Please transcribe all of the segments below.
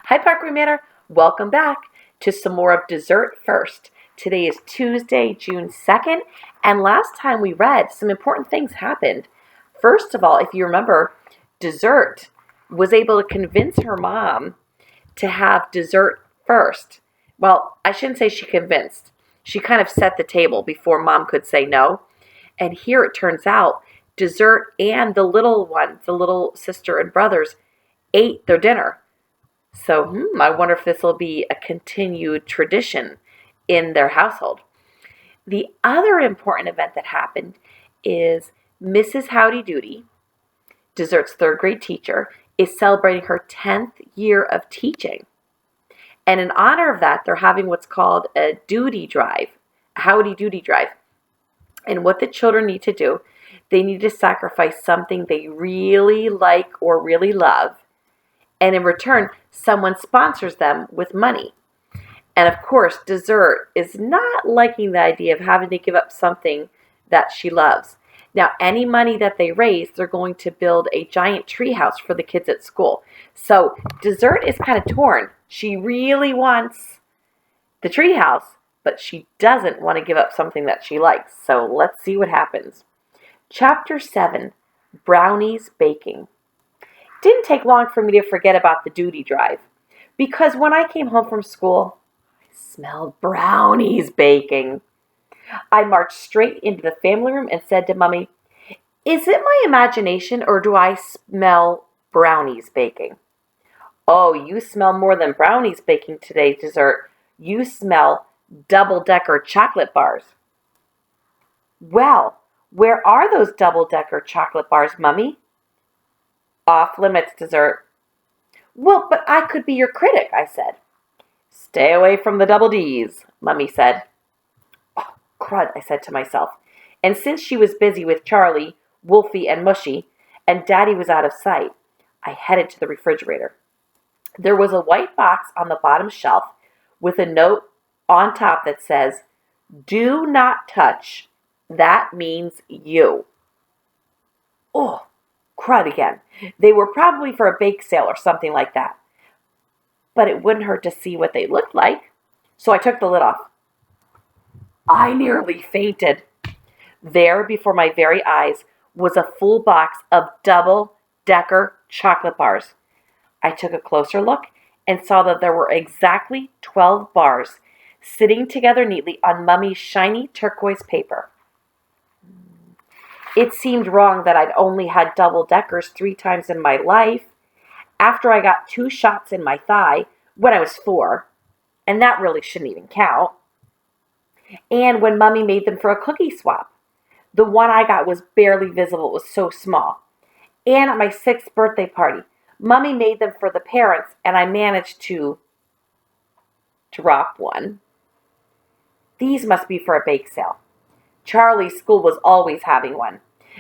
Hi, Parkway Manor. Welcome back to some more of Dessert First. Today is Tuesday, June 2nd, and last time we read, some important things happened. First of all, if you remember, Dessert was able to convince her mom to have dessert first. Well, I shouldn't say she convinced. She kind of set the table before mom could say no. And here it turns out, Dessert and the little ones, the little sister and brothers, ate their dinner. So, I wonder if this will be a continued tradition in their household. The other important event that happened is Mrs. Howdy Doody, Dessert's third grade teacher, is celebrating her 10th year of teaching. And in honor of that, they're having what's called a duty drive, a Howdy Doody drive. And what the children need to do, they need to sacrifice something they really like or really love. And in return, someone sponsors them with money. And of course, Dessert is not liking the idea of having to give up something that she loves. Now, any money that they raise, they're going to build a giant tree house for the kids at school. So Dessert is kind of torn. She really wants the tree house, but she doesn't want to give up something that she likes. So let's see what happens. Chapter 7, Brownies Baking. Didn't take long for me to forget about the duty drive, because when I came home from school, I smelled brownies baking. I marched straight into the family room and said to Mummy, "Is it my imagination or do I smell brownies baking?" "Oh, you smell more than brownies baking today, Dessert. You smell double-decker chocolate bars." "Well, where are those double-decker chocolate bars, Mummy?" "Off limits, Dessert." "Well, but I could be your critic," I said. "Stay away from the double D's," Mummy said. "Oh, crud," I said to myself. And since she was busy with Charlie, Wolfie, and Mushy, and Daddy was out of sight, I headed to the refrigerator. There was a white box on the bottom shelf with a note on top that says, "Do not touch. That means you." Oh, crud again. They were probably for a bake sale or something like that. But it wouldn't hurt to see what they looked like. So I took the lid off. I nearly fainted. There, before my very eyes, was a full box of double-decker chocolate bars. I took a closer look and saw that there were exactly 12 bars sitting together neatly on Mummy's shiny turquoise paper. It seemed wrong that I'd only had double-deckers 3 times in my life, after I got 2 shots in my thigh when I was 4, and that really shouldn't even count. And when Mummy made them for a cookie swap. The one I got was barely visible, it was so small. And at my 6th birthday party, Mummy made them for the parents, and I managed to drop one. These must be for a bake sale. Charlie's school was always having one.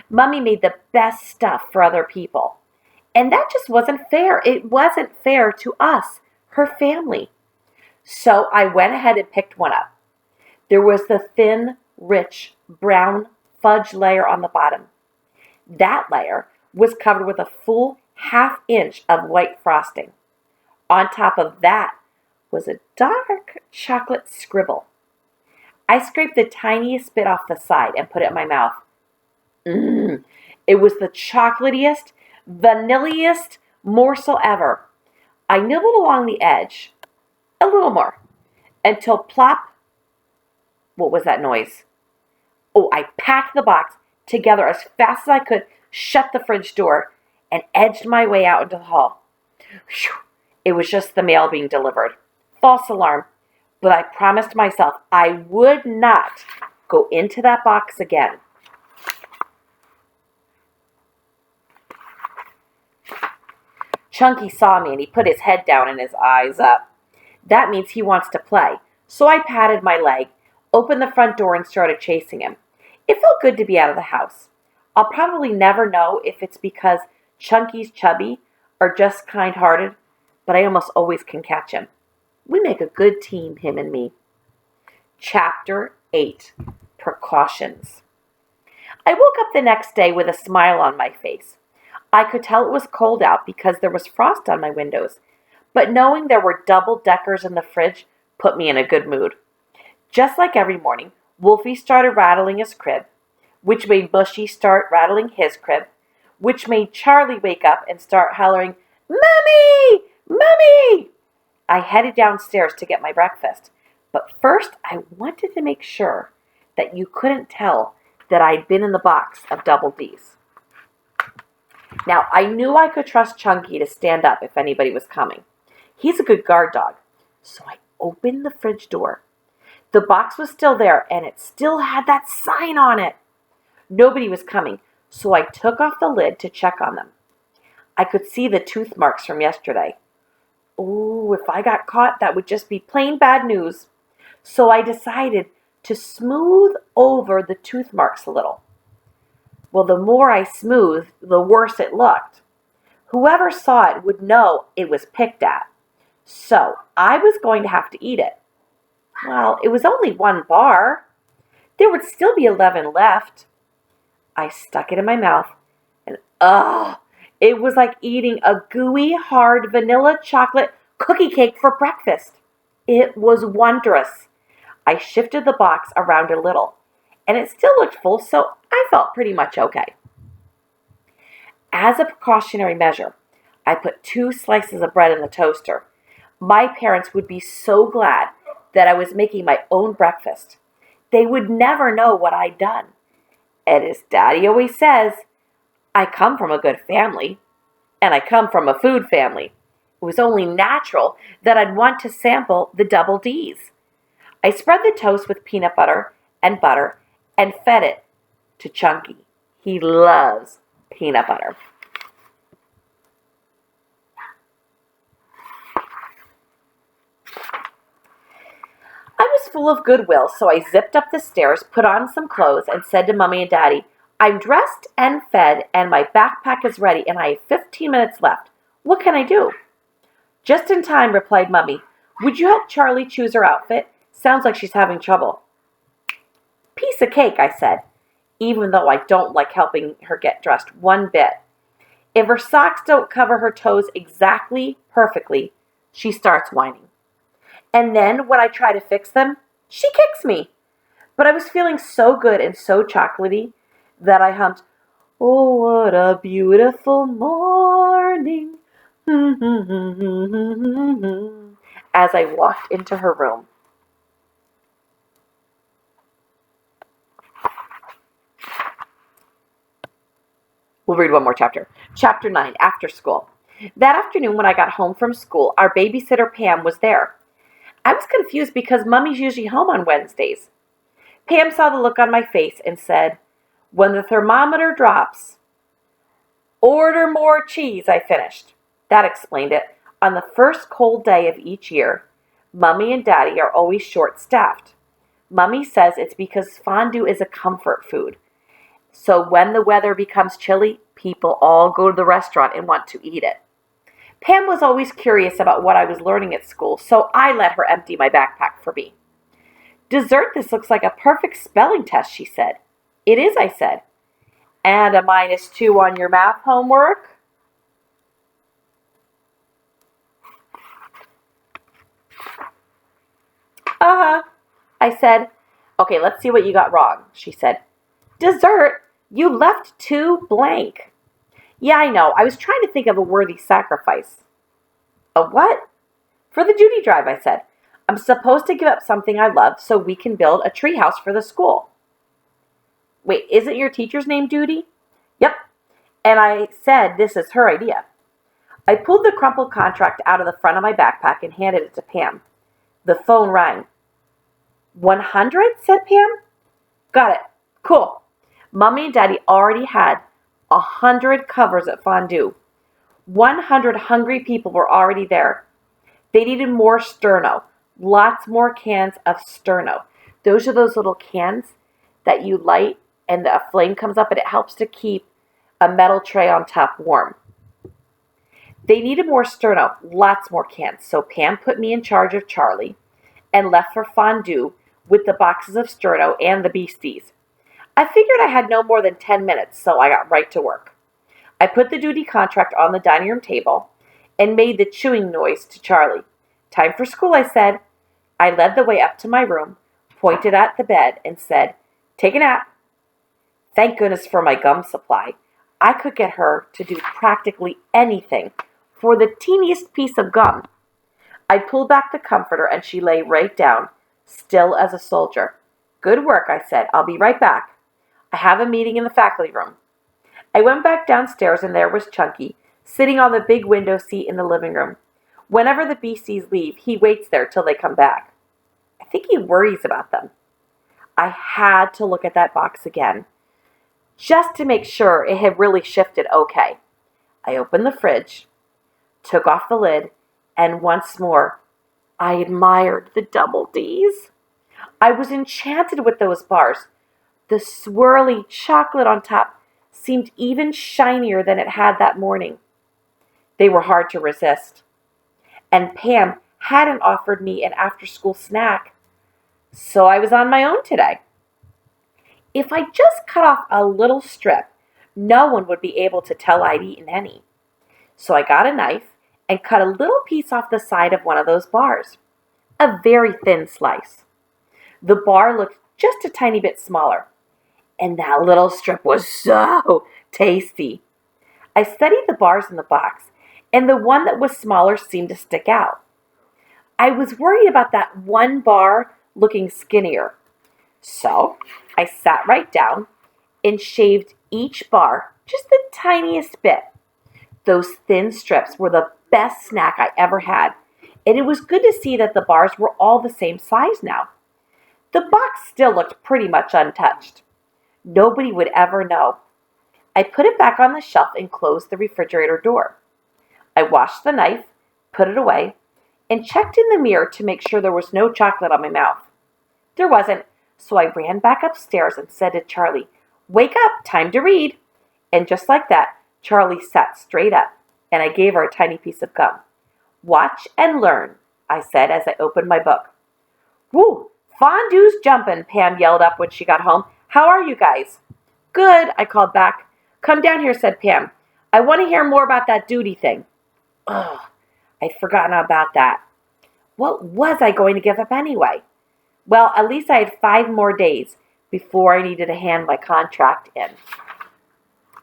Mummy made the best stuff for other people. And that just wasn't fair. It wasn't fair to us, her family. So I went ahead and picked one up. There was the thin, rich, brown fudge layer on the bottom. That layer was covered with a full ½ inch of white frosting. On top of that was a dark chocolate scribble. I scraped the tiniest bit off the side and put it in my mouth. It was the chocolatiest, vanilliest morsel ever. I nibbled along the edge, a little more, until plop. What was that noise? Oh, I packed the box together as fast as I could, shut the fridge door, and edged my way out into the hall. Whew, it was just the mail being delivered. False alarm. But I promised myself I would not go into that box again. Chunky saw me and he put his head down and his eyes up. That means he wants to play. So I patted my leg, opened the front door, and started chasing him. It felt good to be out of the house. I'll probably never know if it's because Chunky's chubby or just kind-hearted, but I almost always can catch him. We make a good team, him and me. Chapter 8, Precautions. I woke up the next day with a smile on my face. I could tell it was cold out because there was frost on my windows, but knowing there were double-deckers in the fridge put me in a good mood. Just like every morning, Wolfie started rattling his crib, which made Bushy start rattling his crib, which made Charlie wake up and start hollering, "Mommy! Mommy!" I headed downstairs to get my breakfast, but first I wanted to make sure that you couldn't tell that I'd been in the box of Double D's. Now, I knew I could trust Chunky to stand up if anybody was coming. He's a good guard dog. So I opened the fridge door. The box was still there, and it still had that sign on it. Nobody was coming, so I took off the lid to check on them. I could see the tooth marks from yesterday. Oh, if I got caught, that would just be plain bad news. So I decided to smooth over the tooth marks a little. Well, the more I smoothed, the worse it looked. Whoever saw it would know it was picked at. So I was going to have to eat it. Well, it was only one bar. There would still be 11 left. I stuck it in my mouth, and it was like eating a gooey, hard vanilla chocolate cookie cake for breakfast. It was wondrous. I shifted the box around a little, and it still looked full, so I felt pretty much okay. As a precautionary measure, I put 2 slices of bread in the toaster. My parents would be so glad that I was making my own breakfast. They would never know what I'd done. And as Daddy always says, I come from a good family, and I come from a food family. It was only natural that I'd want to sample the Double D's. I spread the toast with peanut butter and fed it to Chunky. He loves peanut butter. I was full of goodwill, so I zipped up the stairs, put on some clothes, and said to Mommy and Daddy, "I'm dressed and fed, and my backpack is ready, and I have 15 minutes left. What can I do?" "Just in time," replied Mommy. "Would you help Charlie choose her outfit? Sounds like she's having trouble." "Piece of cake," I said, even though I don't like helping her get dressed one bit. If her socks don't cover her toes exactly perfectly, she starts whining. And then when I try to fix them, she kicks me. But I was feeling so good and so chocolatey that I hummed, "Oh, what a beautiful morning," as I walked into her room. We'll read one more chapter. Chapter 9, After School. That afternoon when I got home from school, our babysitter Pam was there. I was confused because Mummy's usually home on Wednesdays. Pam saw the look on my face and said, "When the thermometer drops, order more cheese," I finished. That explained it. On the first cold day of each year, Mummy and Daddy are always short-staffed. Mummy says it's because fondue is a comfort food. So when the weather becomes chilly, people all go to the restaurant and want to eat it. Pam was always curious about what I was learning at school, so I let her empty my backpack for me. "Dessert, this looks like a perfect spelling test," she said. "It is," I said. "And a -2 on your math homework?" "Uh-huh," I said. "Okay, let's see what you got wrong," she said. "Dessert? You left 2 blank." "Yeah, I know. I was trying to think of a worthy sacrifice." "A what?" "For the duty drive," I said. "I'm supposed to give up something I love so we can build a treehouse for the school." "Wait, isn't your teacher's name Duty?" "Yep. And I said this is her idea." I pulled the crumpled contract out of the front of my backpack and handed it to Pam. The phone rang. 100, said Pam. "Got it. Cool." Mummy and Daddy already had 100 covers at fondue. 100 hungry people were already there. They needed more sterno. Lots more cans of sterno. Those are those little cans that you light and a flame comes up and it helps to keep a metal tray on top warm. They needed more sterno, lots more cans. So Pam put me in charge of Charlie and left for fondue with the boxes of sterno and the beasties. I figured I had no more than 10 minutes, so I got right to work. I put the duty contract on the dining room table and made the chewing noise to Charlie. "Time for school," I said. I led the way up to my room, pointed at the bed, and said, "Take a nap." Thank goodness for my gum supply. I could get her to do practically anything for the teeniest piece of gum. I pulled back the comforter and she lay right down, still as a soldier. "Good work," I said. "I'll be right back. I have a meeting in the faculty room." I went back downstairs and there was Chunky, sitting on the big window seat in the living room. Whenever the BCs leave, he waits there till they come back. I think he worries about them. I had to look at that box again, just to make sure it had really shifted okay. I opened the fridge, took off the lid, and once more, I admired the double Ds. I was enchanted with those bars. The swirly chocolate on top seemed even shinier than it had that morning. They were hard to resist. And Pam hadn't offered me an after-school snack, so I was on my own today. If I just cut off a little strip, no one would be able to tell I'd eaten any. So I got a knife and cut a little piece off the side of one of those bars. A very thin slice. The bar looked just a tiny bit smaller. And that little strip was so tasty. I studied the bars in the box, and the one that was smaller seemed to stick out. I was worried about that one bar looking skinnier. So I sat right down and shaved each bar just the tiniest bit. Those thin strips were the best snack I ever had, and it was good to see that the bars were all the same size now. The box still looked pretty much untouched. Nobody would ever know. I put it back on the shelf and closed the refrigerator door. I washed the knife, put it away, and checked in the mirror to make sure there was no chocolate on my mouth. There wasn't, so I ran back upstairs and said to Charlie, "Wake up, time to read." And just like that, Charlie sat straight up, and I gave her a tiny piece of gum. "Watch and learn," I said as I opened my book. "Woo, fondue's jumping," Pam yelled up when she got home. "How are you guys?" "Good," I called back. "Come down here," said Pam. "I want to hear more about that duty thing." Ugh, I'd forgotten about that. What was I going to give up anyway? Well, at least I had 5 more days before I needed to hand my contract in.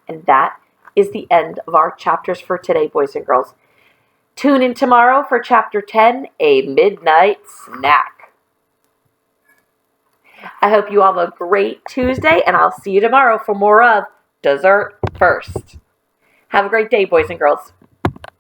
And that is the end of our chapters for today, boys and girls. Tune in tomorrow for Chapter 10, A Midnight Snack. I hope you all have a great Tuesday, and I'll see you tomorrow for more of Dessert First. Have a great day, boys and girls.